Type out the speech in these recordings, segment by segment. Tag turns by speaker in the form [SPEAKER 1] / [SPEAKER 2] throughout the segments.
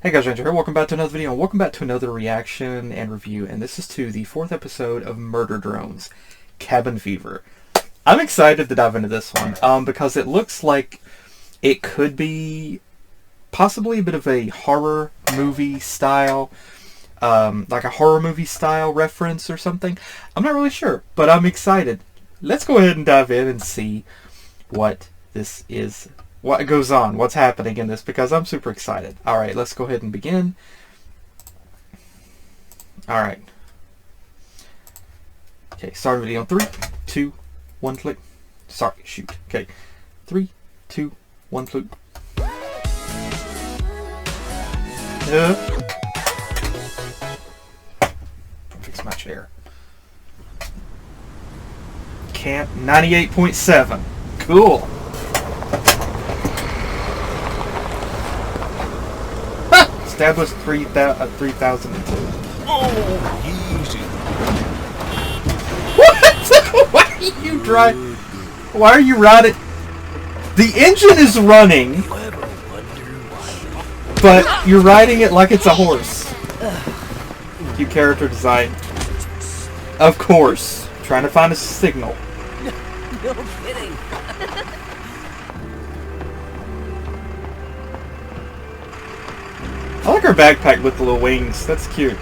[SPEAKER 1] Hey guys, Ranger here. Welcome back to another video, and welcome back to another reaction and review, and this is to the 4th episode of Murder Drones, Cabin Fever. I'm excited to dive into this one, because it looks like it could be possibly a bit of a horror movie style, like a horror movie style reference or something. I'm not really sure, but I'm excited. Let's go ahead and dive in and see what this is. What goes on, what's happening in this, because I'm super excited. Alright, let's go ahead and begin. Alright. Okay, start video. 3, 2, 1, click. Sorry, shoot. Okay. 3, 2, 1, click. Fix my chair. Camp 98.7. Cool. Established 3002.
[SPEAKER 2] Oh, easy.
[SPEAKER 1] What? Why are you drive? Why are you riding? The engine is running, but you're riding it like it's a horse. Cute character design. Of course. Trying to find a signal.
[SPEAKER 3] No kidding.
[SPEAKER 1] I like her backpack with the little wings. That's cute.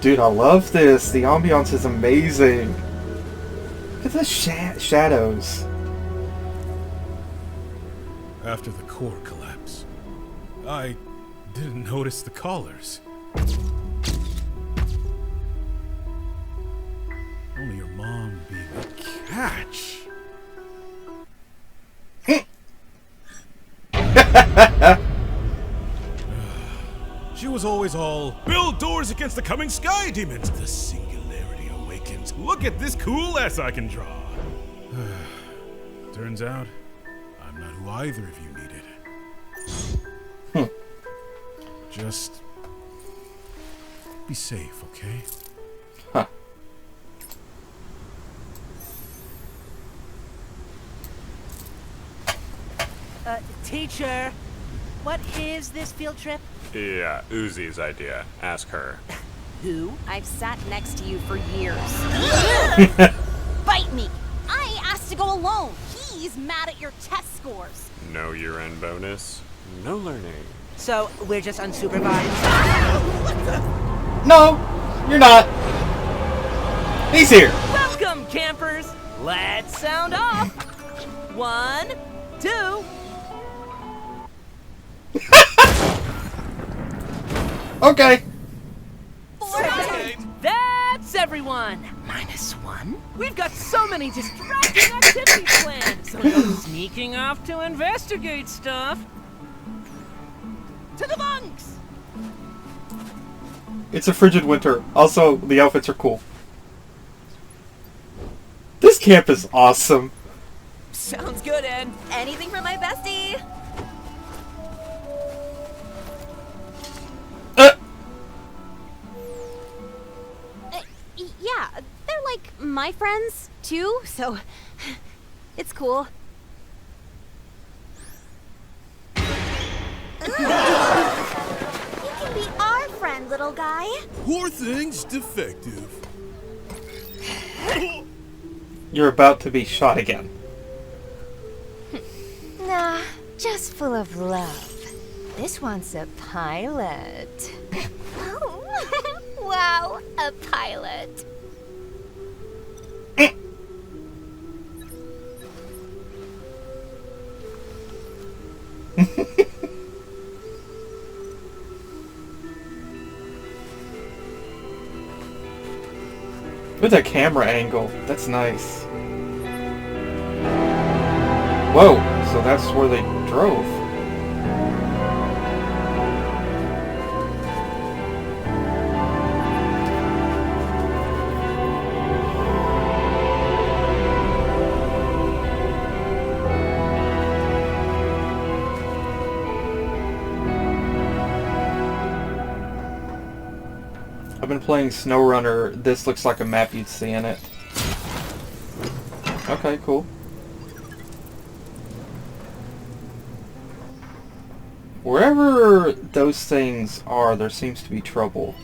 [SPEAKER 1] Dude, I love this. The ambiance is amazing. Look at the shadows.
[SPEAKER 2] After the core collapse, I didn't notice the collars. Only your mom being a catch. She was always all, build doors against the coming sky demons. The singularity awakens. Look at this cool ass I can draw. Turns out, I'm not who either of you needed. Just be safe, okay?
[SPEAKER 1] Huh.
[SPEAKER 3] Teacher, what is this field trip?
[SPEAKER 4] Yeah, Uzi's idea. Ask her.
[SPEAKER 3] Who?
[SPEAKER 5] I've sat next to you for years. Bite me! I asked to go alone. He's mad at your test scores.
[SPEAKER 4] No year-end bonus, no learning.
[SPEAKER 3] So, we're just unsupervised?
[SPEAKER 1] No, you're not. He's here.
[SPEAKER 3] Welcome, campers! Let's sound off! 1, 2...
[SPEAKER 1] Okay.
[SPEAKER 3] That's everyone! -1? We've got so many distracting activities planned! So no sneaking off to investigate stuff! To the bunks!
[SPEAKER 1] It's a frigid winter. Also, the outfits are cool. This camp is awesome.
[SPEAKER 3] Sounds good, Ed.
[SPEAKER 5] Anything for my bestie? Yeah, they're like my friends, too, so it's cool. You can be our friend, little guy.
[SPEAKER 2] Poor thing's defective.
[SPEAKER 1] You're about to be shot again.
[SPEAKER 6] Nah, just full of love. This one's a pilot.
[SPEAKER 5] Oh, wow, a pilot.
[SPEAKER 1] With that camera angle, that's nice. Whoa, so that's where they drove. I've been playing SnowRunner. This looks like a map you'd see in it. Okay, cool. Wherever those things are, there seems to be trouble.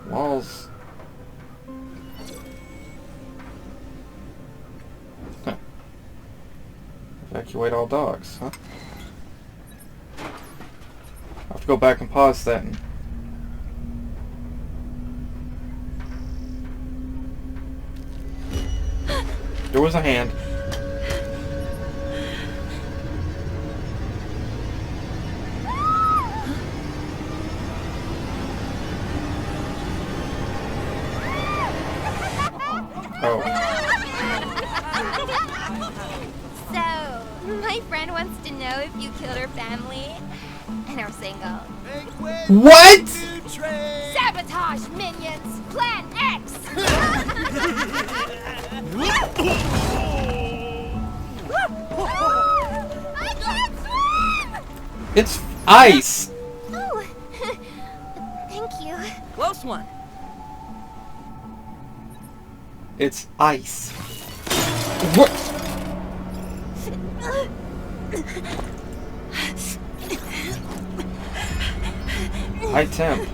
[SPEAKER 1] Walls. Huh. Evacuate all dogs, huh? I'll have to go back and pause that. There was a hand. Oh.
[SPEAKER 6] So, my friend wants to know if you killed her family and are single.
[SPEAKER 1] What?
[SPEAKER 6] Sabotage, minions! Plan X! I can't swim!
[SPEAKER 1] It's ice!
[SPEAKER 6] Oh, thank you.
[SPEAKER 3] Close one.
[SPEAKER 1] It's ice. What? High temp.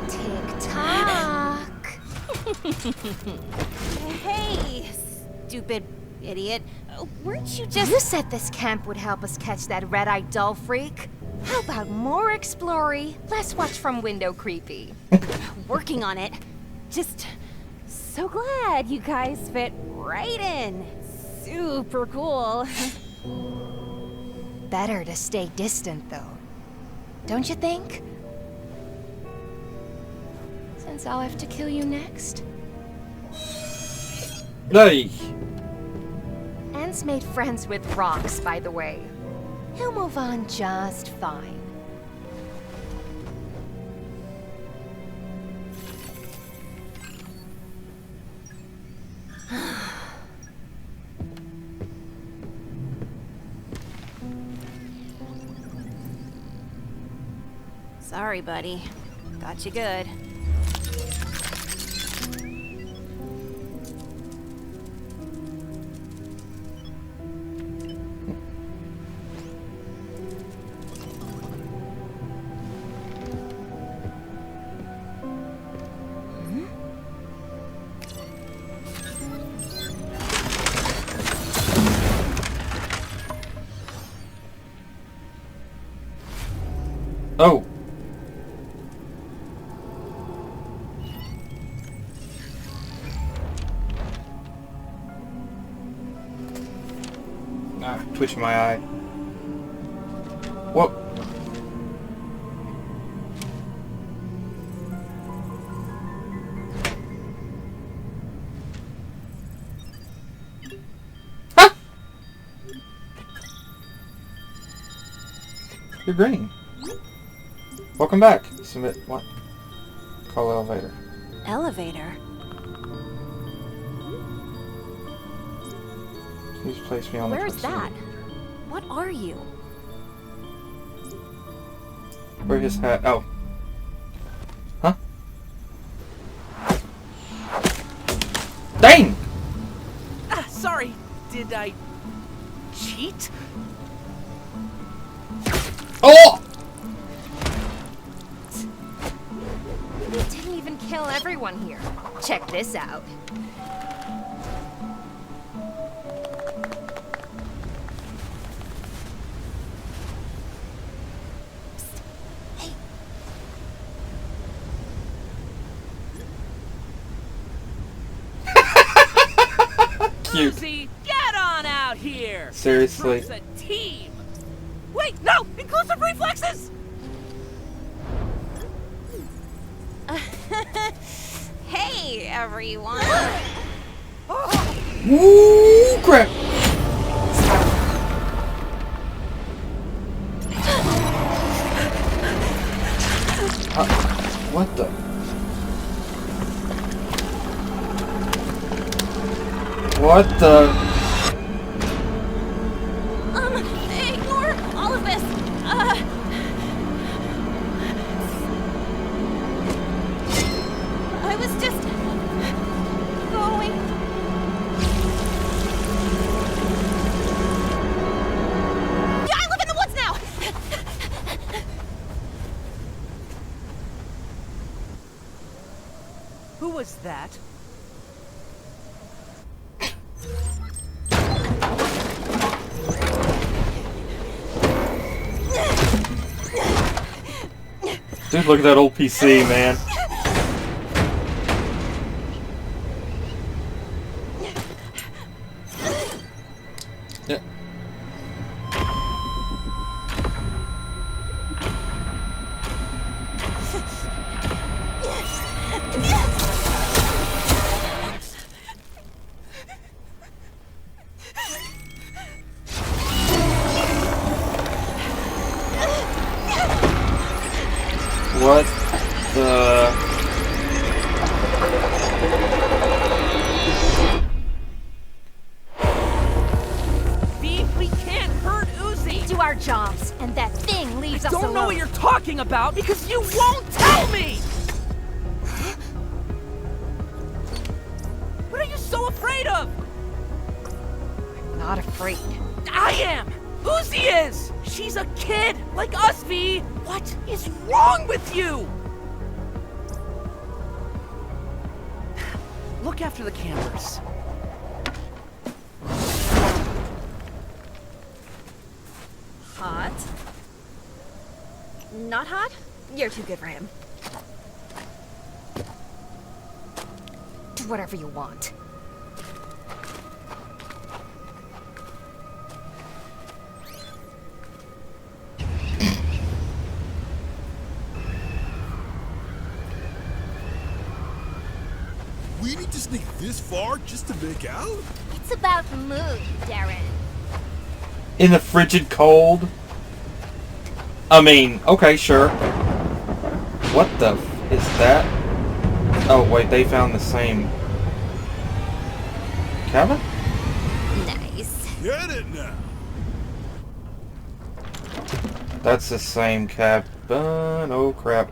[SPEAKER 6] Tick-tock. Hey, stupid idiot. Weren't you just... You said this camp would help us catch that red-eyed doll freak. How about more explory, less watch from window creepy? Working on it. Just so glad you guys fit right in. Super cool. Better to stay distant, though. Don't you think? Since I'll have to kill you next.
[SPEAKER 1] Hey!
[SPEAKER 6] Anne's made friends with rocks, by the way. He'll move on just fine. Sorry, buddy. Got you good.
[SPEAKER 1] Oh! Ah, twitching my eye. Whoa! Ah! You're green. Welcome back. Submit what? Call elevator.
[SPEAKER 5] Elevator?
[SPEAKER 1] Please place me on the
[SPEAKER 5] Where's
[SPEAKER 1] first
[SPEAKER 5] that?
[SPEAKER 1] elevator.
[SPEAKER 5] What are you?
[SPEAKER 1] Where his hat? Oh. Huh? Dang!
[SPEAKER 3] Ah, sorry. Did I cheat?
[SPEAKER 1] Oh!
[SPEAKER 6] We didn't even kill everyone here. Check this out.
[SPEAKER 1] Cute.
[SPEAKER 3] Lucy, get on out here!
[SPEAKER 1] Seriously.
[SPEAKER 3] This proves a team! Wait, no! Inclusive reflexes!
[SPEAKER 5] Hey, everyone.
[SPEAKER 1] Ooh, crap! What the? What the? Dude, look at that old PC, man. Yeah. What the...
[SPEAKER 3] We can't hurt Uzi!
[SPEAKER 6] Do our jobs, and that thing leaves us
[SPEAKER 3] Don't
[SPEAKER 6] alone.
[SPEAKER 3] know what you're talking about because you won't tell me! What are you so afraid of?
[SPEAKER 6] Not afraid.
[SPEAKER 3] I am! Uzi is! She's a kid, like us, V! What is wrong with you? Look after the campers.
[SPEAKER 6] Hot? Not hot? You're too good for him. Do whatever you want.
[SPEAKER 2] We need to sneak this far just to make out?
[SPEAKER 5] It's about mood, Darren.
[SPEAKER 1] In the frigid cold? I mean, okay, sure. What the f is that? Oh, wait, they found the same... cabin?
[SPEAKER 5] Nice.
[SPEAKER 2] Get it now.
[SPEAKER 1] That's the same cabin. Oh, crap.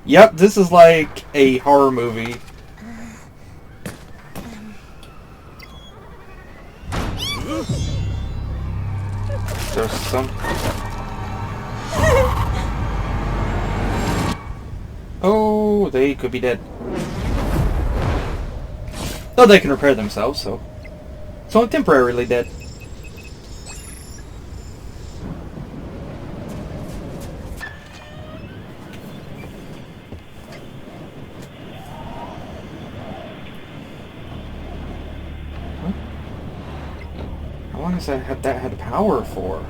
[SPEAKER 1] Yep, this is like a horror movie. There's some... Oh, they could be dead. Though they can repair themselves, so... It's only temporarily dead. How long has that had power for?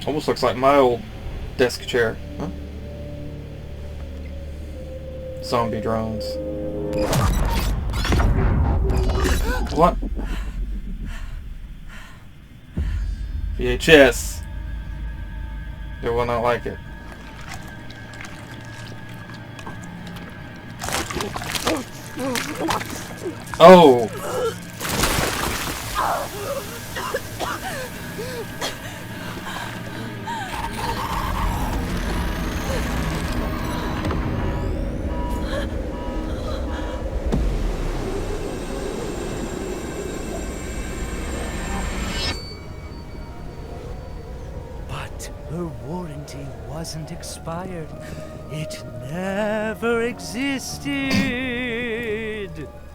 [SPEAKER 1] Almost looks like my old desk chair. Huh? Zombie drones. What? VHS. They will not like it. Oh!
[SPEAKER 7] Her warranty wasn't expired. It never existed.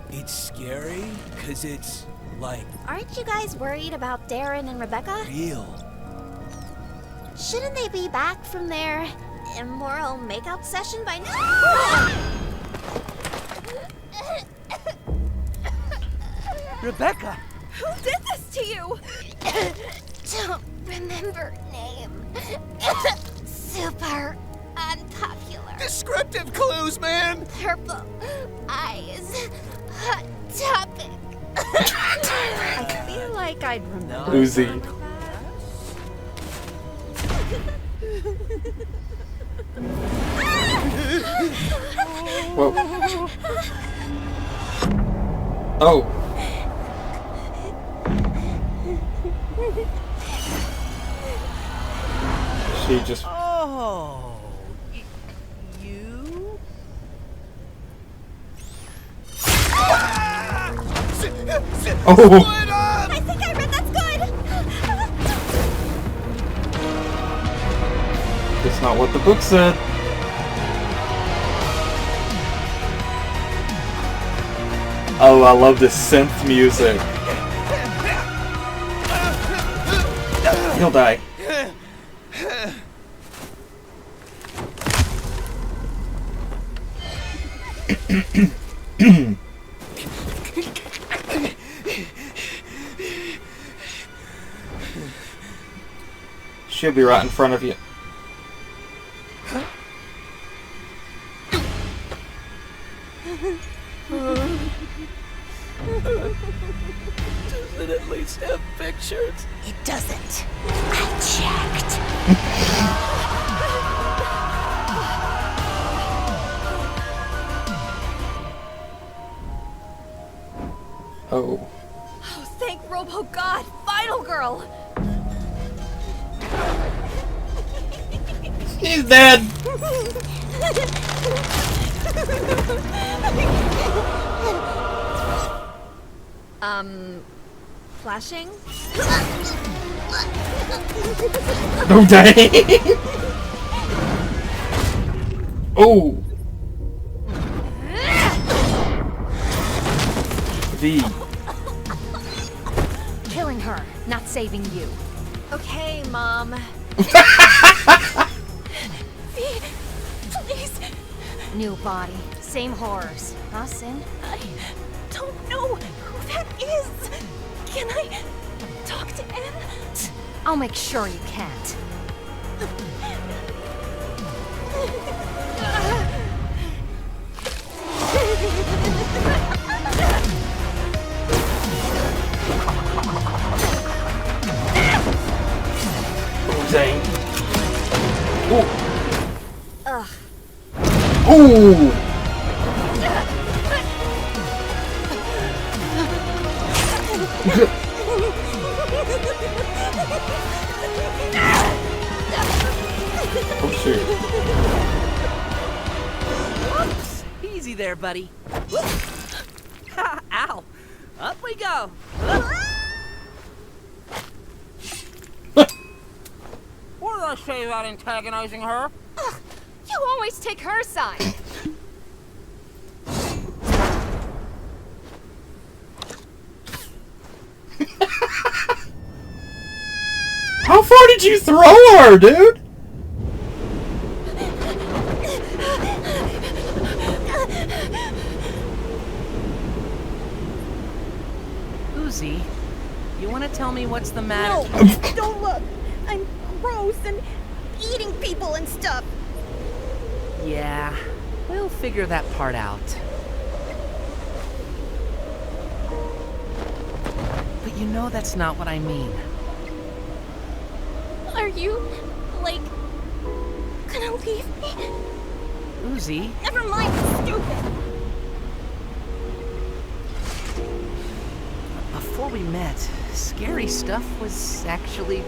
[SPEAKER 8] It's scary, because it's, like,
[SPEAKER 5] Aren't you guys worried about Darren and Rebecca?
[SPEAKER 8] real.
[SPEAKER 5] Shouldn't they be back from their immoral makeout session by now?
[SPEAKER 7] Rebecca!
[SPEAKER 6] Who did this to you?
[SPEAKER 5] Don't remember name. Super unpopular.
[SPEAKER 8] Descriptive clues, man!
[SPEAKER 5] Purple eyes. Hot topic.
[SPEAKER 6] I feel like I'd remember.
[SPEAKER 1] Uzi. Whoa. Oh. She just...
[SPEAKER 7] Oh, you?
[SPEAKER 1] Oh!
[SPEAKER 5] I think I read that's good!
[SPEAKER 1] That's not what the book said. Oh, I love this synth music. He'll die. She'll be right in front of you.
[SPEAKER 7] Does it at least have pictures?
[SPEAKER 5] It doesn't. I checked.
[SPEAKER 1] Oh.
[SPEAKER 5] Oh, thank Robo God! Final girl!
[SPEAKER 1] He's dead!
[SPEAKER 5] Flashing?
[SPEAKER 1] Oh, dang! Oh! V.
[SPEAKER 6] Killing her, not saving you.
[SPEAKER 5] Okay, Mom. Please.
[SPEAKER 6] New body, same horrors. Huh, Sin?
[SPEAKER 5] I don't know who that is. Can I talk to Anne?
[SPEAKER 6] I'll make sure you can't.
[SPEAKER 1] Oh, dang. Oh.
[SPEAKER 5] Ugh.
[SPEAKER 1] Ooh! Oh, shoot.
[SPEAKER 7] Whoops! Easy there, buddy. Ha! Ow! Up we go. What did I say about antagonizing her?
[SPEAKER 6] You always take her side.
[SPEAKER 1] How far did you throw her, dude?
[SPEAKER 7] Uzi, you want to tell me what's the matter?
[SPEAKER 5] No, don't look. I'm gross and eating people and stuff.
[SPEAKER 7] Yeah, we'll figure that part out. But you know that's not what I mean.
[SPEAKER 5] Are you, like, gonna leave me?
[SPEAKER 7] Uzi,
[SPEAKER 5] Never mind, stupid.
[SPEAKER 7] before we met, scary stuff was actually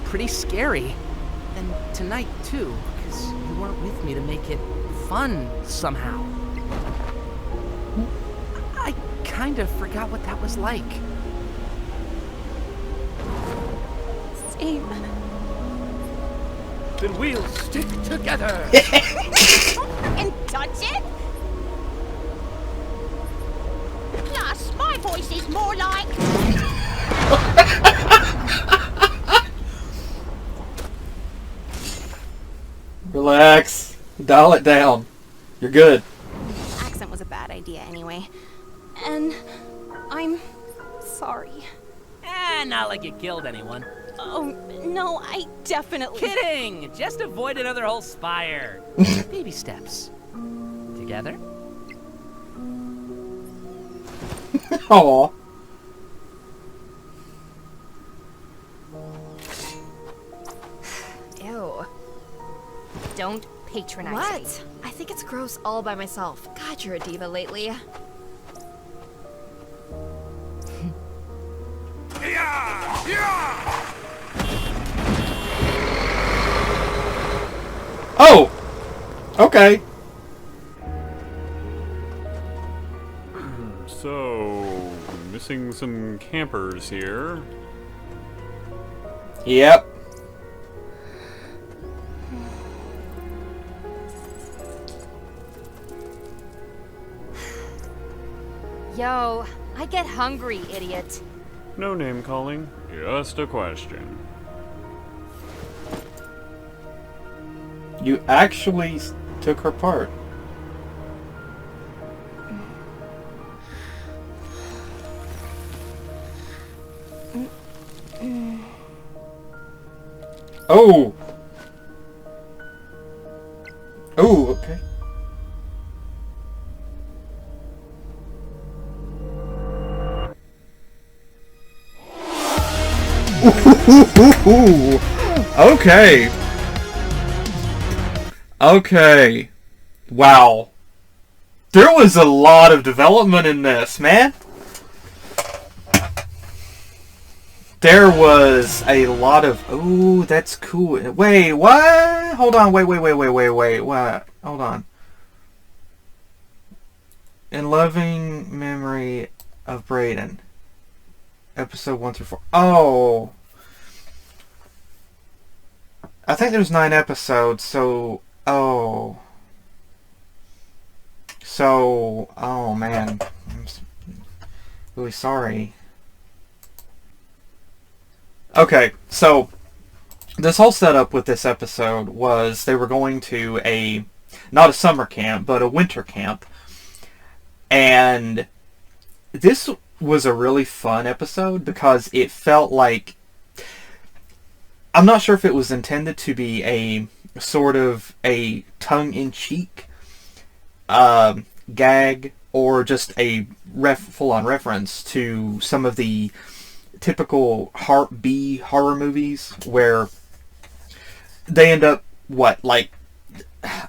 [SPEAKER 7] pretty scary. And tonight, too, because you weren't with me to make it fun somehow. I kind of forgot what that was like.
[SPEAKER 5] Same.
[SPEAKER 7] Then we'll stick together.
[SPEAKER 5] And touch it? Plus, my voice is more like...
[SPEAKER 1] Relax. Dial it down. You're good.
[SPEAKER 5] Accent was a bad idea anyway. And I'm sorry.
[SPEAKER 7] Not like you killed anyone.
[SPEAKER 5] Oh, no, I definitely...
[SPEAKER 7] Kidding! Just avoid another whole spire. Baby steps. Together?
[SPEAKER 1] Aw.
[SPEAKER 6] Ew. Don't patronize me.
[SPEAKER 5] What? I think it's gross all by myself. God, you're a diva lately.
[SPEAKER 1] Oh! Okay.
[SPEAKER 4] So, missing some campers here.
[SPEAKER 1] Yep.
[SPEAKER 6] Yo, I get hungry, idiot.
[SPEAKER 4] No name calling, just a question.
[SPEAKER 1] You actually took her part. Oh! Oh, okay. Ooh, okay. Okay. Wow. There was a lot of development in this, man. There was a lot of... Oh, that's cool. Wait, what? Hold on. Wait. What? Hold on. In loving memory of Brayden. Episode 1 through 4. Oh. I think there's 9 episodes, so... Oh. So... Oh, man. I'm really sorry. Okay, so... This whole setup with this episode was they were going to a... Not a summer camp, but a winter camp. And... This was a really fun episode because it felt like... I'm not sure if it was intended to be a sort of a tongue-in-cheek gag or just a full-on reference to some of the typical B horror movies where they end up, what, like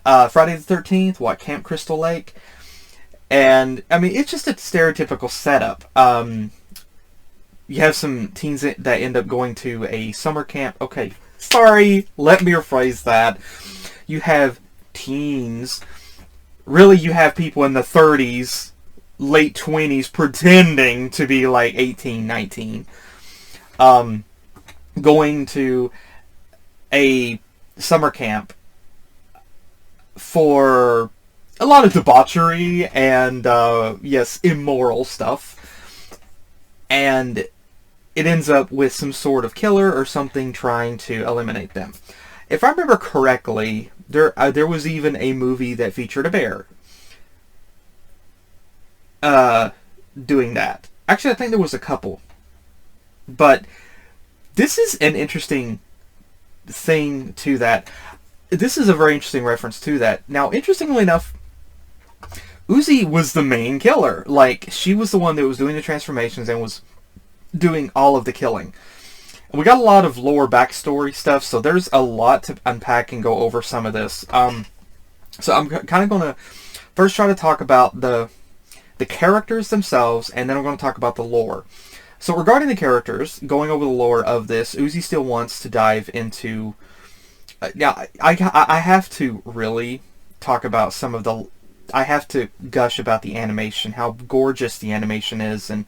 [SPEAKER 1] Friday the 13th, what, Camp Crystal Lake? And, I mean, it's just a stereotypical setup. You have some teens that end up going to a summer camp. Okay, sorry, let me rephrase that. You have teens. Really, you have people in the 30s, late 20s, pretending to be like 18, 19. Going to a summer camp for a lot of debauchery and, yes, immoral stuff. And it ends up with some sort of killer or something trying to eliminate them. If I remember correctly, there was even a movie that featured a bear doing that. Actually, I think there was a couple. But this is an interesting thing to that. This is a very interesting reference to that. Now, interestingly enough, Uzi was the main killer. Like, she was the one that was doing the transformations and was doing all of the killing. We got a lot of lore backstory stuff, so there's a lot to unpack and go over some of this. So I'm kind of going to first try to talk about the characters themselves, and then I'm going to talk about the lore. So regarding the characters, going over the lore of this, Uzi still wants to dive into... now, I have to really talk about some of the... I have to gush about the animation, how gorgeous the animation is, and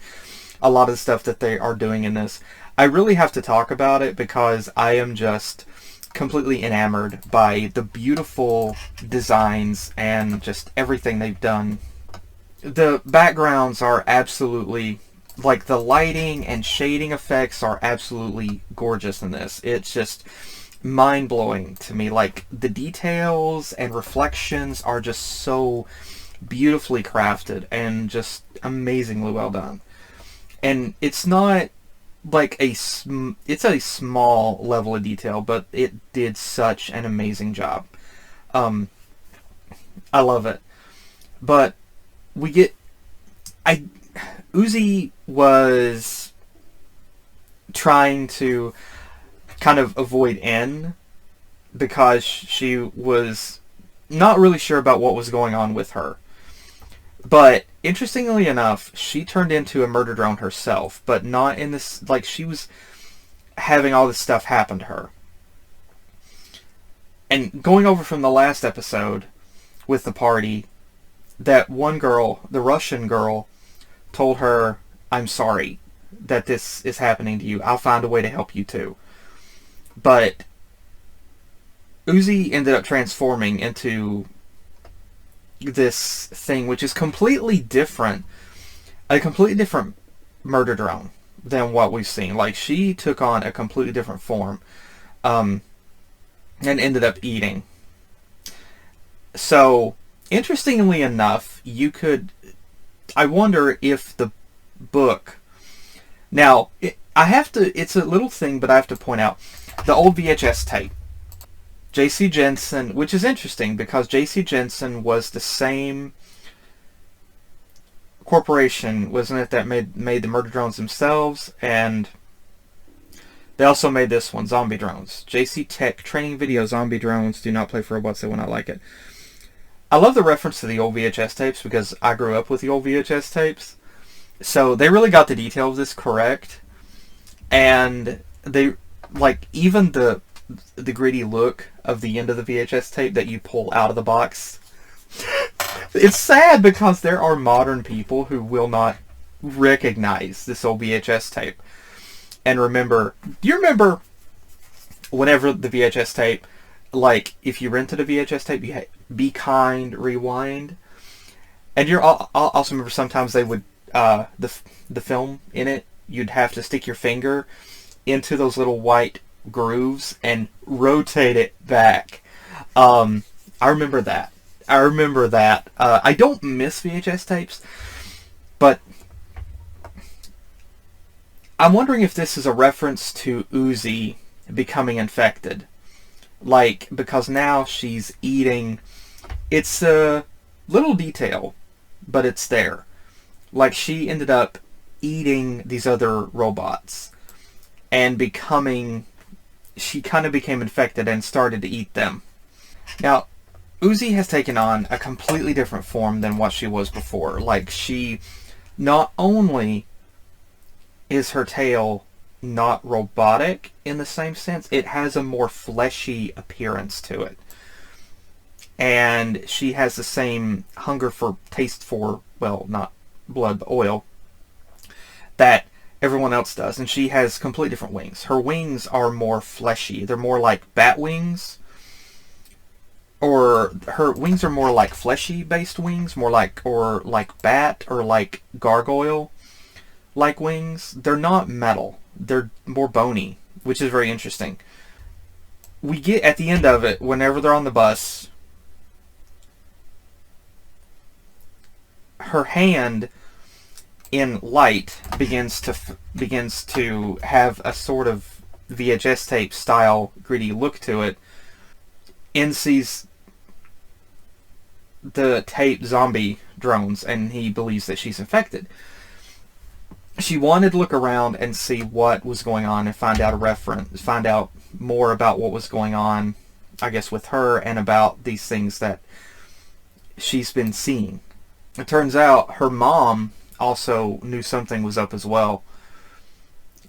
[SPEAKER 1] a lot of the stuff that they are doing in this. I really have to talk about it because I am just completely enamored by the beautiful designs and just everything they've done. The backgrounds are absolutely... like, the lighting and shading effects are absolutely gorgeous in this. It's just mind-blowing to me. Like, the details and reflections are just so beautifully crafted and just amazingly well done. And it's not like it's a small level of detail, but it did such an amazing job. I love it. But we get... Uzi was trying to kind of avoid N because she was not really sure about what was going on with her. But interestingly enough, she turned into a murder drone herself, but not in this... like, she was having all this stuff happen to her. And going over from the last episode with the party, that one girl, the Russian girl, told her, "I'm sorry that this is happening to you. I'll find a way to help you too." But Uzi ended up transforming into this thing which is completely different, a completely different murder drone than what we've seen. Like, she took on a completely different form, and ended up eating. So, interestingly enough, I wonder if the book, now, it's a little thing, but I have to point out, the old VHS tape, J.C. Jensen, which is interesting because J.C. Jensen was the same corporation, wasn't it, that made the murder drones themselves, and they also made this one, Zombie Drones. JC Tech training video, Zombie Drones, do not play for robots, they will not like it. I love the reference to the old VHS tapes because I grew up with the old VHS tapes. So they really got the detail of this correct. And they, like, even the gritty look of the end of the VHS tape that you pull out of the box. It's sad because there are modern people who will not recognize this old VHS tape. And do you remember whenever the VHS tape, like, if you rented a VHS tape, you had Be Kind, Rewind, and I also remember sometimes they would, the film in it, you'd have to stick your finger into those little white grooves and rotate it back. I remember that. I don't miss VHS tapes, but I'm wondering if this is a reference to Uzi becoming infected. Like, because now she's eating... It's a little detail, but it's there. Like, she ended up eating these other robots and she kind of became infected and started to eat them. Now, Uzi has taken on a completely different form than what she was before. Like, she not only is her tail not robotic in the same sense, it has a more fleshy appearance to it. And she has the same taste for, well, not blood, but oil, that everyone else does. And she has completely different wings. Her wings are more fleshy. They're more like bat wings. Or her wings are more like fleshy-based wings, or like bat, or like gargoyle-like wings. They're not metal. They're more bony, which is very interesting. We get, at the end of it, whenever they're on the bus, her hand in light begins to have a sort of VHS tape style gritty look to it. N sees the tape Zombie Drones, and he believes that she's infected. She wanted to look around and see what was going on and find out more about what was going on, I guess, with her and about these things that she's been seeing. It turns out her mom also knew something was up as well.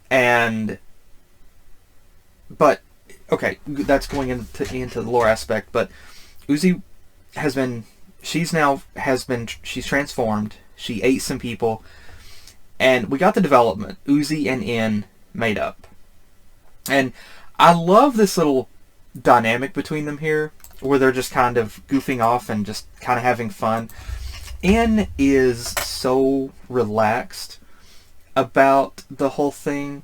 [SPEAKER 1] But okay, that's going into the lore aspect, but Uzi she's transformed. She ate some people, and we got the development. Uzi and N made up. And I love this little dynamic between them here, where they're just kind of goofing off and just kind of having fun. N is so relaxed about the whole thing.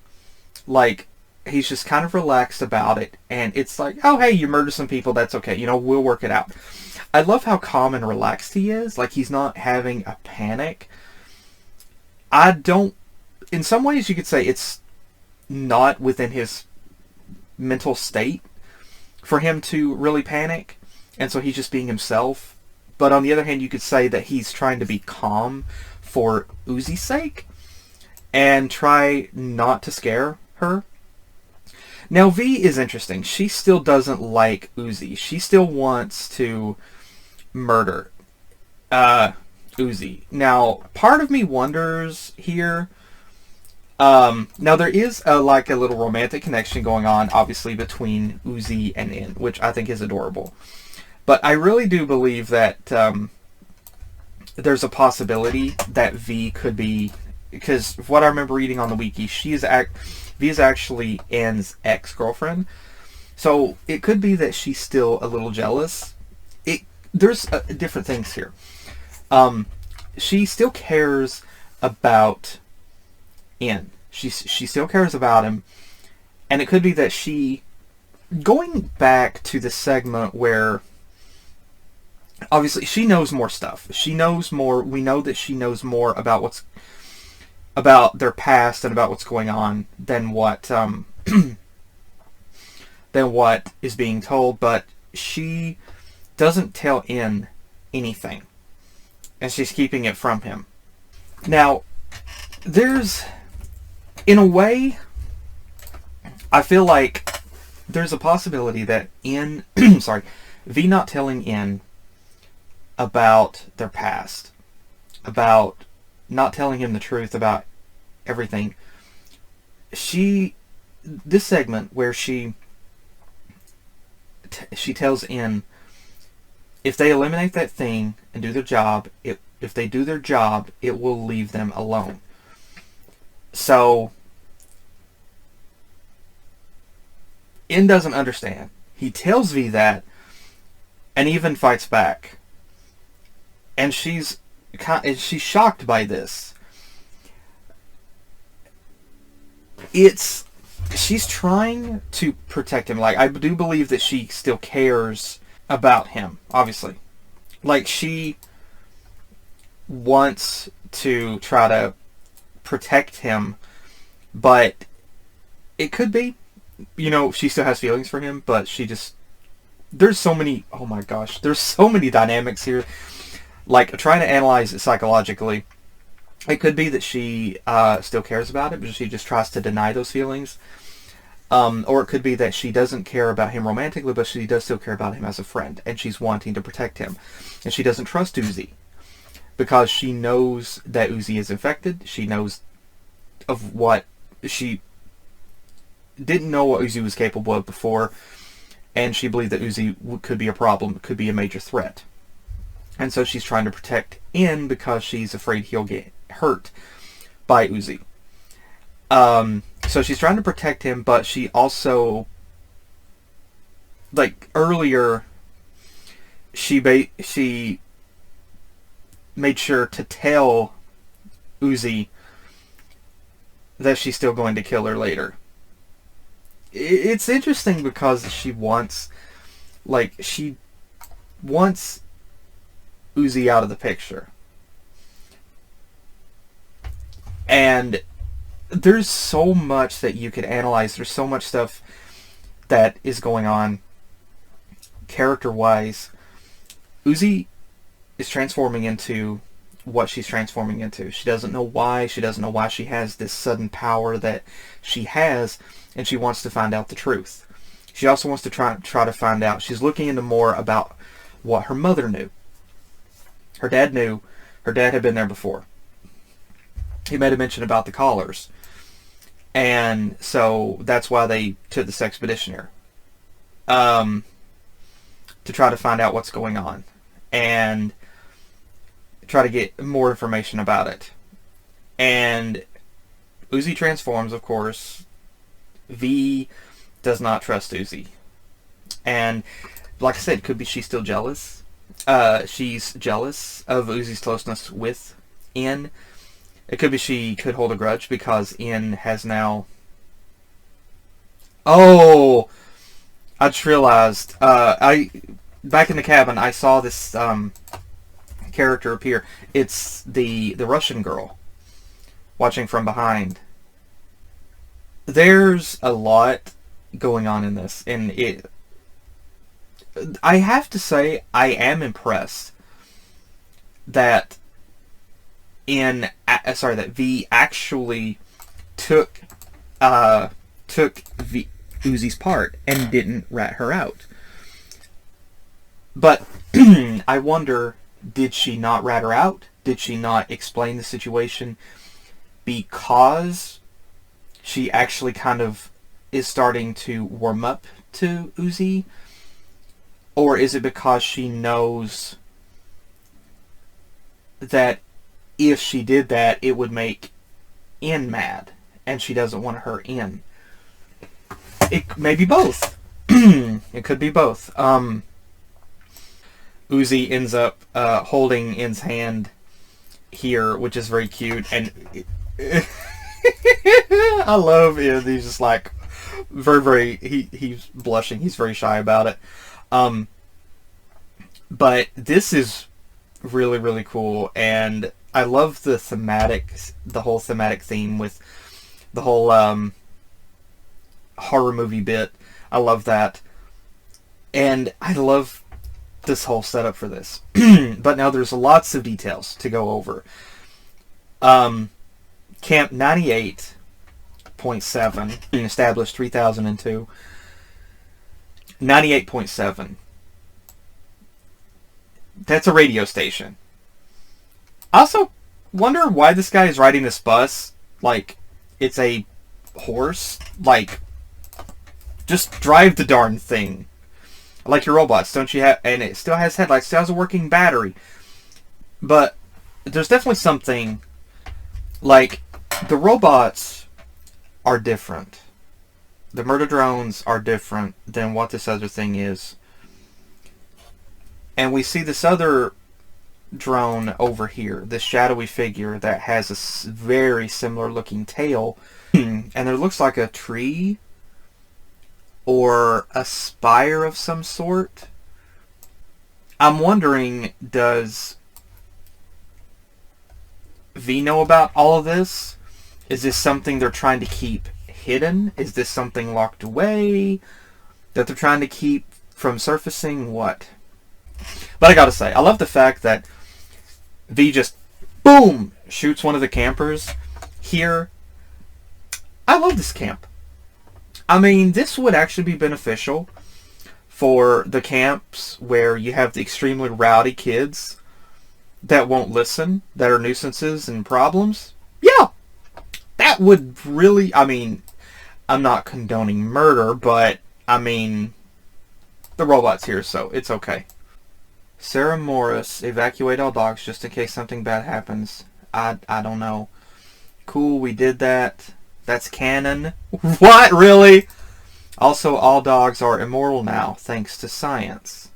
[SPEAKER 1] Like, he's just kind of relaxed about it, and it's like, oh, hey, you murdered some people, that's okay, we'll work it out. I love how calm and relaxed he is. Like, he's not having a panic. In some ways you could say it's not within his mental state for him to really panic, and so he's just being himself. But on the other hand, you could say that he's trying to be calm for Uzi's sake and try not to scare her. Now, V is interesting. She still doesn't like Uzi. She still wants to murder Uzi. Now, part of me wonders here, Now there is like a little romantic connection going on, obviously, between Uzi and In, which I think is adorable. But I really do believe that there's a possibility that V could be, because what I remember reading on the wiki, V is actually In's ex-girlfriend. So it could be that she's still a little jealous. There's different things here. She still cares about In. She still cares about him, and it could be that she, going back to the segment where obviously she knows more stuff. She knows more. We know that she knows more about about their past and about what's going on than what than what is being told, but she doesn't tell In anything, and she's keeping it from him. Now, there's, in a way, I feel like there's a possibility that In, sorry, V not telling In about their past, about not telling him the truth about everything. This segment where she tells In, if they eliminate that thing and do their job, if they do their job, it will leave them alone. So In doesn't understand. He tells V that, and even fights back. And she's shocked by this. She's trying to protect him. Like, I do believe that she still cares about him, obviously. Like, she wants to try to protect him, but it could be, she still has feelings for him, but she just, there's so many, oh my gosh, there's so many dynamics here. Like, trying to analyze it psychologically, it could be that she still cares about it, but she just tries to deny those feelings. Or it could be that she doesn't care about him romantically, but she does still care about him as a friend, and she's wanting to protect him. And she doesn't trust Uzi, because she knows that Uzi is infected. She knows of what she didn't know what Uzi was capable of before, and she believed that Uzi could be a problem, could be a major threat. And so she's trying to protect In because she's afraid he'll get hurt by Uzi. So she's trying to protect him, but she also, like earlier, she made sure to tell Uzi that she's still going to kill her later. It's interesting because she wants Uzi out of the picture. And there's so much that you could analyze. There's so much stuff that is going on character-wise. Uzi is transforming into what she's transforming into. She doesn't know why. She doesn't know why she has this sudden power that she has, and she wants to find out the truth. She also wants to try to find out. She's looking into more about what her mother knew. Her dad knew. Her dad had been there before. He made a mention about the collars. And so that's why they took this expedition here. To try to find out what's going on. And try to get more information about it. And Uzi transforms, of course. V does not trust Uzi. And like I said, could be she's still jealous. She's jealous of Uzi's closeness with In. It could be she could hold a grudge because In has now... Oh! I just realized. Back in the cabin, I saw this character appear. It's the Russian girl watching from behind. There's a lot going on in this, and I have to say I am impressed that that V actually took Uzi's part and didn't rat her out. But I wonder, did she not rat her out? Did she not explain the situation because she actually kind of is starting to warm up to Uzi? Or is it because she knows that if she did that, it would make In mad, and she doesn't want her In? It may be both. It could be both. Uzi ends up holding In's hand here, which is very cute, and I love it. He's just like very he's blushing. He's very shy about it. But this is really, really cool, and I love the whole thematic theme with the whole horror movie bit. I love that, and I love this whole setup for this. But now there's lots of details to go over. Camp 98.7, established 3002. 98.7. That's a radio station. I also wonder why this guy is riding this bus like it's a horse. Like, just drive the darn thing. Like your robots, don't you have? And it still has headlights, still has a working battery. But there's definitely something, like, the robots are different. The murder drones are different than what this other thing is. And we see this other drone over here, this shadowy figure that has a very similar looking tail. And there looks like a tree or a spire of some sort. I'm wondering, does V know about all of this? Is this something they're trying to keep hidden? Is this something locked away that they're trying to keep from surfacing? What? But I gotta say, I love the fact that V just, boom, shoots one of the campers here. I love this camp. I mean, this would actually be beneficial for the camps where you have the extremely rowdy kids that won't listen, that are nuisances and problems. Yeah, that would really, I mean, I'm not condoning murder, but, I mean, the robot's here, so it's okay. Sarah Morris, evacuate all dogs just in case something bad happens. I don't know. Cool, we did that. That's canon. What? Really? Also, all dogs are immortal now, thanks to science.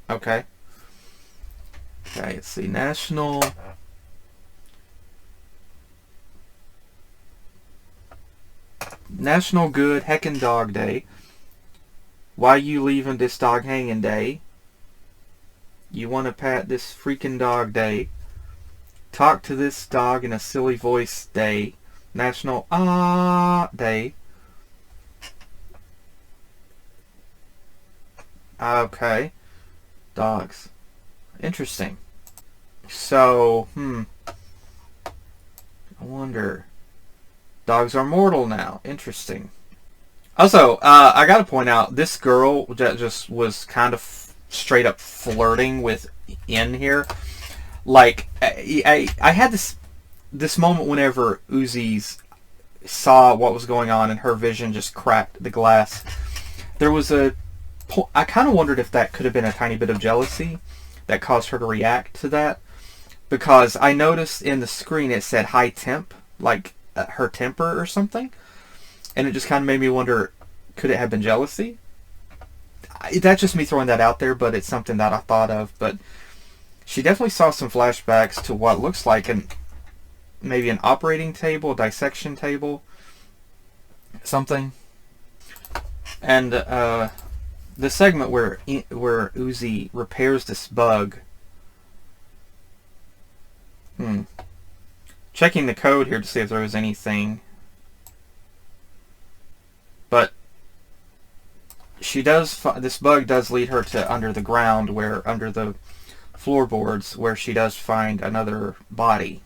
[SPEAKER 1] Okay. Okay, let's see. National Good Heckin' Dog Day. Why you leaving this dog hanging day? You want to pat this freaking dog day. Talk to this dog in a silly voice day. National Day. Okay. Dogs. Interesting. So, I wonder. Dogs are mortal now. Interesting. Also, I gotta point out, this girl that just was kind of straight up flirting with In here. Like, I had this moment whenever Uzi saw what was going on and her vision just cracked the glass. There was I kind of wondered if that could have been a tiny bit of jealousy that caused her to react to that. Because I noticed in the screen it said high temp, like her temper or something. And it just kind of made me wonder, could it have been jealousy? That's just me throwing that out there, but it's something that I thought of. But she definitely saw some flashbacks to what looks like maybe an operating table, dissection table, something. And the segment where Uzi repairs this bug. Checking the code here to see if there was anything. But she does. This bug does lead her to under the ground, under the floorboards, where she does find another body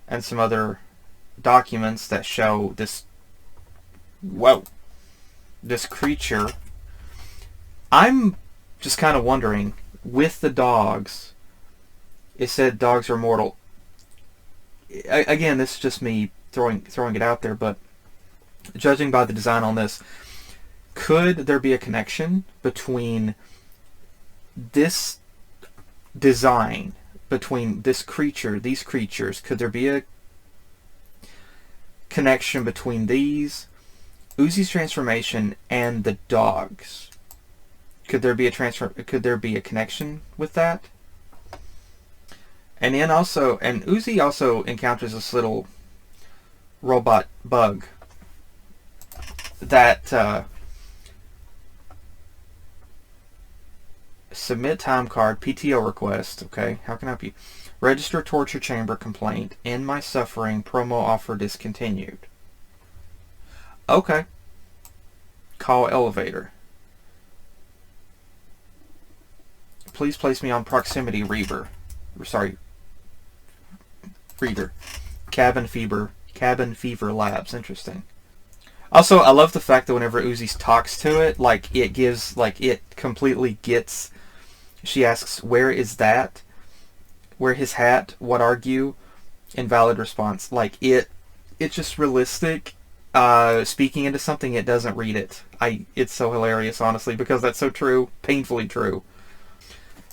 [SPEAKER 1] and some other documents that show this. Whoa, this creature. I'm just kind of wondering, with the dogs, it said dogs are mortal. again, this is just me throwing it out there, but judging by the design on this, could there be a connection between this design, between this creature, these creatures? Could there be a connection between these, Uzi's transformation, and the dogs? Could there be a connection with that? And then also, and Uzi also encounters this little robot bug that submit time card, PTO request. Okay, how can I help you? Register torture chamber complaint. End my suffering. Promo offer discontinued. Okay. Call elevator. Please place me on proximity reader. Cabin Fever Labs. Interesting. Also, I love the fact that whenever Uzi talks to it, like, it gives, like, it completely gets. She asks, "Where is that? Where his hat? What argue?" Invalid response. Like, it's just realistic. Speaking into something, it doesn't read it. It's so hilarious, honestly, because that's so true. Painfully true.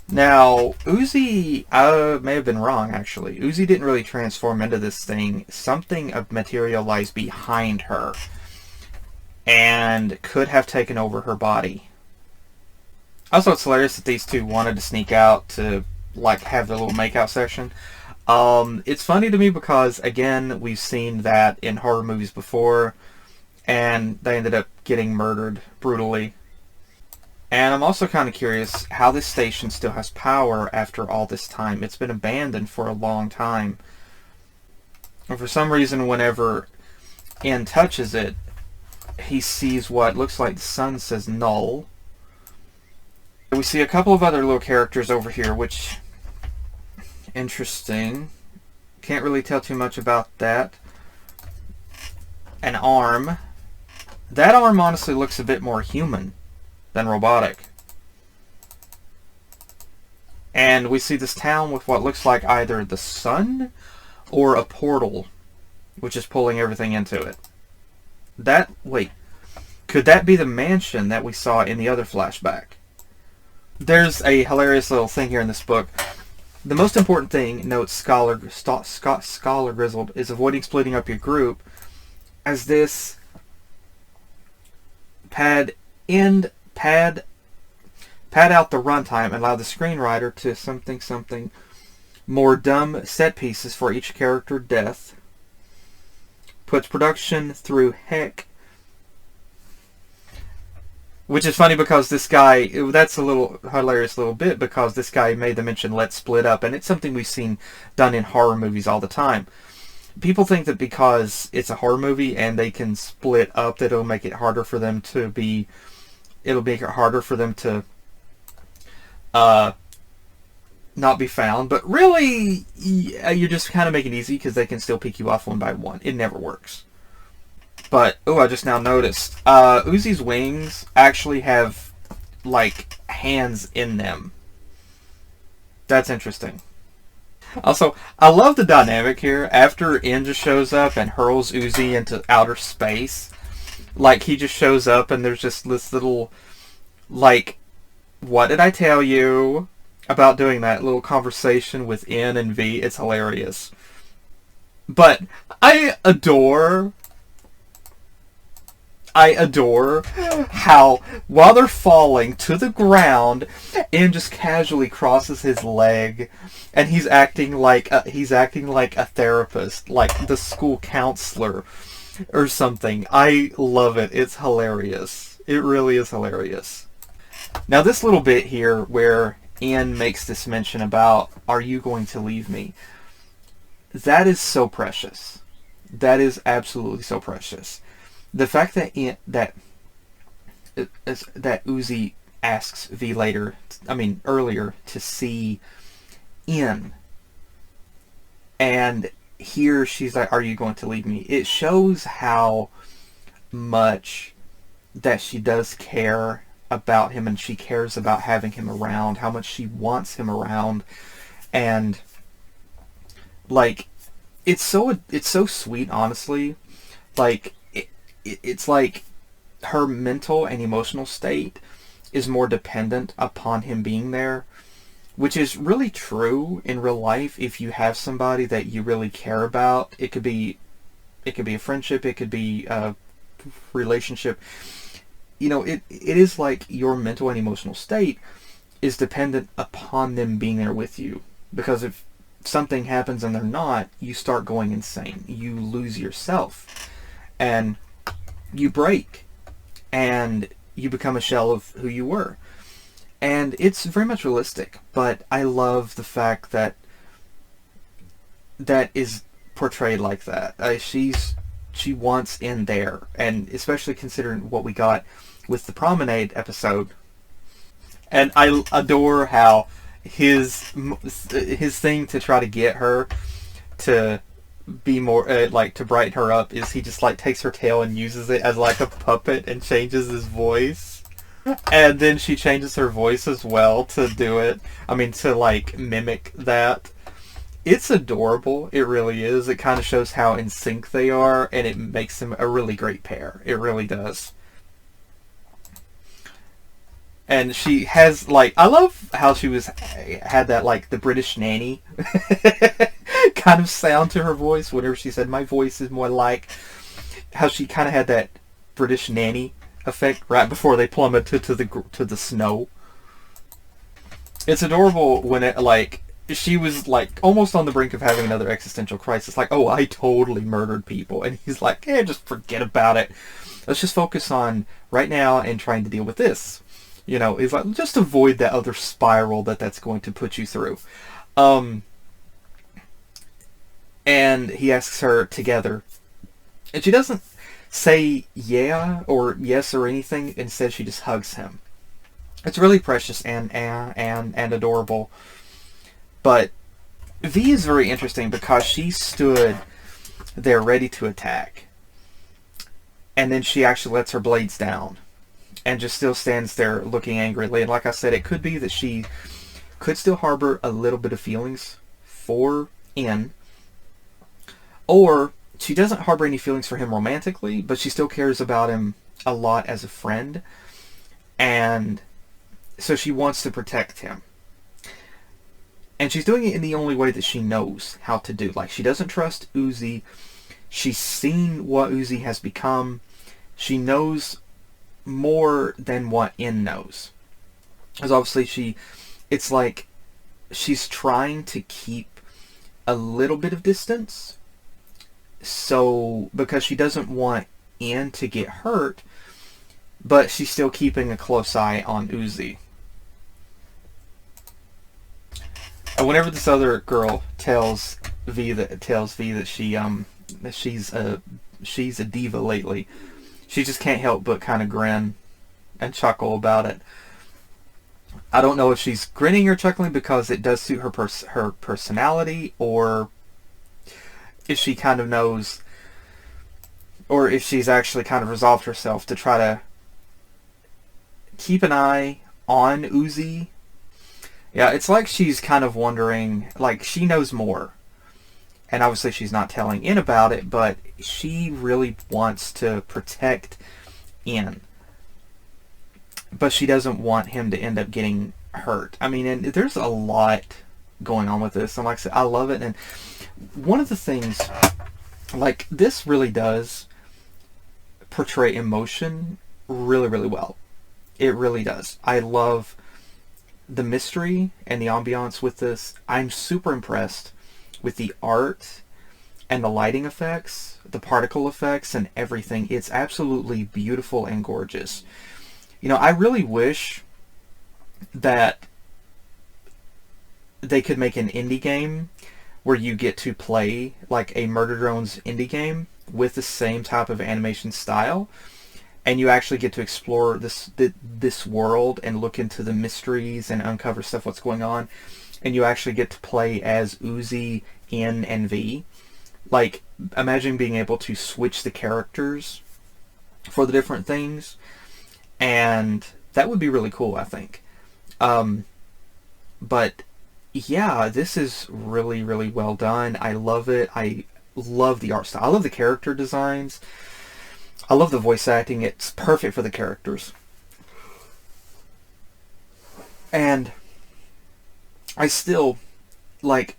[SPEAKER 1] Now, Uzi, I may have been wrong, actually. Uzi didn't really transform into this thing. Something materialized behind her and could have taken over her body. Also, it's hilarious that these two wanted to sneak out to, like, have their little makeout session. It's funny to me because, again, we've seen that in horror movies before, and they ended up getting murdered brutally. And I'm also kind of curious how this station still has power after all this time. It's been abandoned for a long time. And for some reason, whenever Ian touches it, he sees what looks like the sun says null. We see a couple of other little characters over here, which... interesting. Can't really tell too much about that. An arm. That arm honestly looks a bit more human than robotic. And we see this town with what looks like either the sun or a portal, which is pulling everything into it. Wait, could that be the mansion that we saw in the other flashback? There's a hilarious little thing here in this book. The most important thing, notes Scholar Grizzled, is avoiding splitting up your group, as this pad out the runtime and allow the screenwriter to something more dumb set pieces for each character death. Puts production through heck. Which is funny because this guy, that's a little hilarious little bit, because this guy made the mention, let's split up, and it's something we've seen done in horror movies all the time. People think that because it's a horror movie and they can split up, that it'll make it harder for them to not be found. But really, you're just kind of making it easy because they can still pick you off one by one. It never works. But, oh, I just now noticed, Uzi's wings actually have, like, hands in them. That's interesting. Also, I love the dynamic here. After In just shows up and hurls Uzi into outer space, like, he just shows up and there's just this little, like, what did I tell you about doing that little conversation with N and V? It's hilarious. But I adore how, while they're falling to the ground, Ian just casually crosses his leg, and he's acting like a therapist, like the school counselor or something. I love it. It's hilarious. It really is hilarious. Now, this little bit here where Ian makes this mention about, "Are you going to leave me?" That is so precious. That is absolutely so precious. The fact that Uzi asks V earlier to see Ian, and here she's like, "Are you going to leave me?" It shows how much that she does care about him, and she cares about having him around, how much she wants him around, and, like, it's so sweet, honestly. Like it's like her mental and emotional state is more dependent upon him being there, which is really true in real life. If you have somebody that you really care about, it could be a friendship, it could be a relationship. You know, it is like your mental and emotional state is dependent upon them being there with you. Because if something happens and they're not, you start going insane. You lose yourself. And you break. And you become a shell of who you were. And it's very much realistic. But I love the fact that that is portrayed like that. She wants in there. And especially considering what we got with the Promenade episode. And I adore how his thing to try to get her to be more like to brighten her up is he just like takes her tail and uses it as like a puppet and changes his voice, and then she changes her voice as well to do it. I mean, to like mimic that. It's adorable. It really is. It kind of shows how in sync they are, and it makes them a really great pair. It really does. And she has, like, I love how she had that, like, the British nanny kind of sound to her voice whenever she said, my voice is more like, how she kind of had that British nanny effect right before they plummeted to the snow. It's adorable when it, like, she was, like, almost on the brink of having another existential crisis. Like, oh, I totally murdered people. And he's like, just forget about it. Let's just focus on right now and trying to deal with this. You know, it's like, just avoid that other spiral that's going to put you through. And he asks her together. And she doesn't say yeah or yes or anything. Instead, she just hugs him. It's really precious and adorable. But V is very interesting because she stood there ready to attack. And then she actually lets her blades down. And just still stands there looking angrily. And like I said, it could be that she could still harbor a little bit of feelings for N. Or she doesn't harbor any feelings for him romantically, but she still cares about him a lot as a friend. And so she wants to protect him. And she's doing it in the only way that she knows how to do. Like, she doesn't trust Uzi. She's seen what Uzi has become. She knows more than what N knows. Because obviously it's like she's trying to keep a little bit of distance. So, because she doesn't want N to get hurt, but she's still keeping a close eye on Uzi. And whenever this other girl tells V that she's a diva lately, she just can't help but kind of grin and chuckle about it. I don't know if she's grinning or chuckling because it does suit her personality, or if she kind of knows, or if she's actually kind of resolved herself to try to keep an eye on Uzi. Yeah, it's like she's kind of wondering, like, she knows more. And obviously she's not telling N about it, but she really wants to protect N. But she doesn't want him to end up getting hurt. I mean, and there's a lot going on with this. And like I said, I love it. And one of the things, like, this really does portray emotion really, really well. It really does. I love the mystery and the ambiance with this. I'm super impressed with the art and the lighting effects, the particle effects, and everything. It's absolutely beautiful and gorgeous. You know, I really wish that they could make an indie game where you get to play like a Murder Drones indie game with the same type of animation style, and you actually get to explore this world and look into the mysteries and uncover stuff what's going on, and you actually get to play as Uzi, N, and V. Like, imagine being able to switch the characters for the different things, and that would be really cool, I think. But yeah, this is really, really well done. I love it. love the art style. I love the character designs. I love the voice acting. It's perfect for the characters. And I still, like,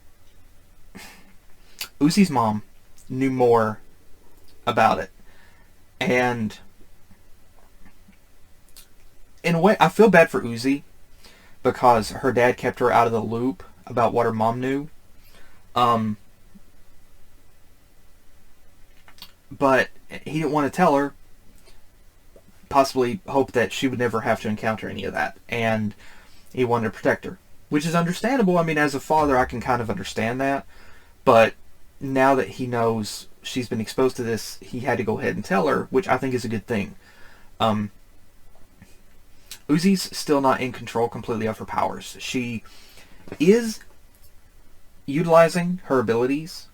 [SPEAKER 1] Uzi's mom knew more about it. And in a way, I feel bad for Uzi because her dad kept her out of the loop about what her mom knew. But he didn't want to tell her, possibly hope that she would never have to encounter any of that. And he wanted to protect her, which is understandable. I mean, as a father, I can kind of understand that. But now that he knows she's been exposed to this, he had to go ahead and tell her, which I think is a good thing. Uzi's still not in control completely of her powers. She is utilizing her abilities,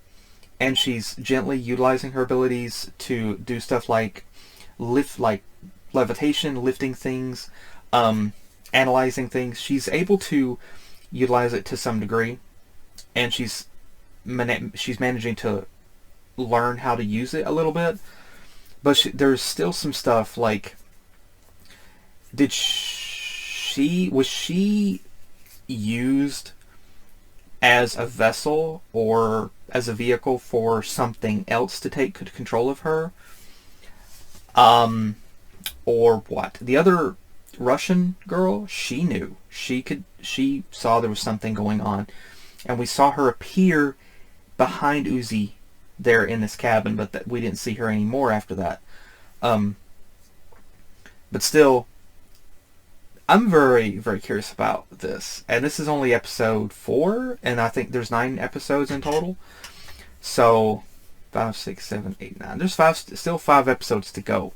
[SPEAKER 1] and she's gently utilizing her abilities to do stuff like levitation, lifting things, analyzing things. She's able to utilize it to some degree, and she's managing to learn how to use it a little bit. But there's still some stuff like, was she used as a vessel or as a vehicle for something else to take control of her? Or what? The other Russian girl, she knew. She saw there was something going on. And we saw her appear behind Uzi there in this cabin, but we didn't see her anymore after that. But still, I'm very, very curious about this. And this is only episode 4, and I think there's 9 episodes in total. So, 5, 6, 7, 8, 9. There's still 5 episodes to go.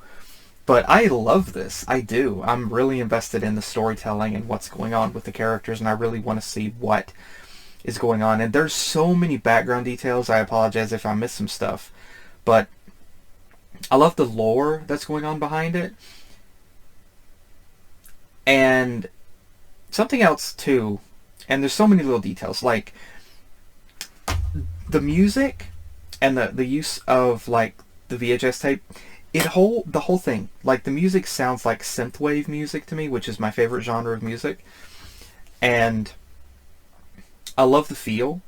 [SPEAKER 1] But I love this. I do. I'm really invested in the storytelling and what's going on with the characters, and I really want to see what is going on. And there's so many background details. I apologize if I missed some stuff. But I love the lore that's going on behind it. And something else too, and there's so many little details, like the music and the use of like the VHS tape. The whole thing, like the music sounds like synthwave music to me, which is my favorite genre of music. And I love the feel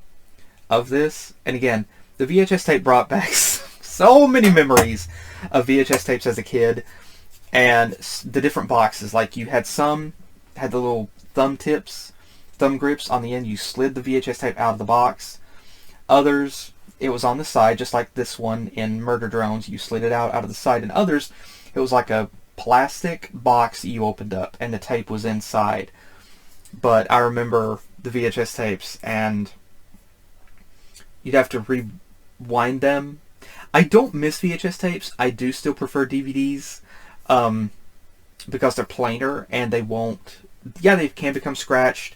[SPEAKER 1] of this. And again, the VHS tape brought back so many memories of VHS tapes as a kid. And the different boxes, like you had some had the little thumb grips on the end. You slid the VHS tape out of the box. Others, it was on the side, just like this one in Murder Drones. You slid it out of the side. And others, it was like a plastic box that you opened up, and the tape was inside. But I remember the VHS tapes, and you'd have to rewind them. I don't miss VHS tapes. I do still prefer DVDs. Because they're plainer and they won't, they can become scratched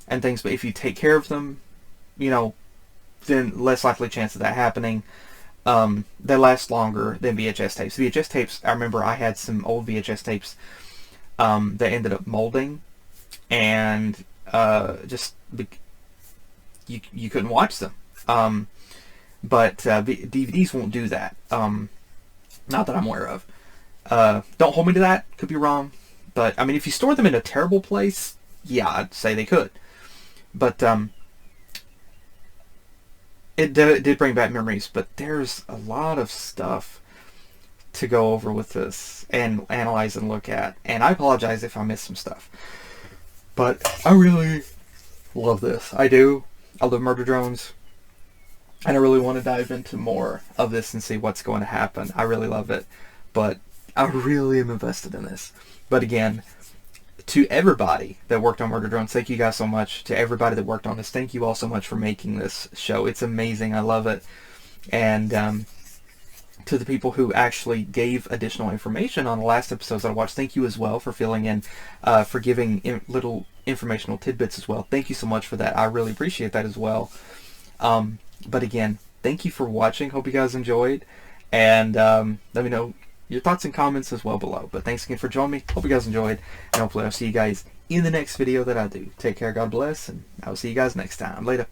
[SPEAKER 1] and things, but if you take care of them, then less likely chance of that happening. They last longer than VHS tapes. VHS tapes, I remember I had some old VHS tapes that ended up molding, and you couldn't watch them. But DVDs won't do that. Not that I'm aware of. Don't hold me to that. Could be wrong. But, I mean, if you store them in a terrible place, yeah, I'd say they could. But, it did bring back memories. But there's a lot of stuff to go over with this and analyze and look at. And I apologize if I missed some stuff. But I really love this. I do. I love Murder Drones. And I really want to dive into more of this and see what's going to happen. I really love it. But I really am invested in this. But again, to everybody that worked on Murder Drones, thank you guys so much. To everybody that worked on this, thank you all so much for making this show. It's amazing. I love it. And to the people who actually gave additional information on the last episodes that I watched, thank you as well for filling in, for giving little informational tidbits as well. Thank you so much for that. I really appreciate that as well. But again, thank you for watching. Hope you guys enjoyed. And let me know your thoughts and comments as well below. But thanks again for joining me. Hope you guys enjoyed. And hopefully I'll see you guys in the next video that I do. Take care. God bless. And I'll see you guys next time. Later.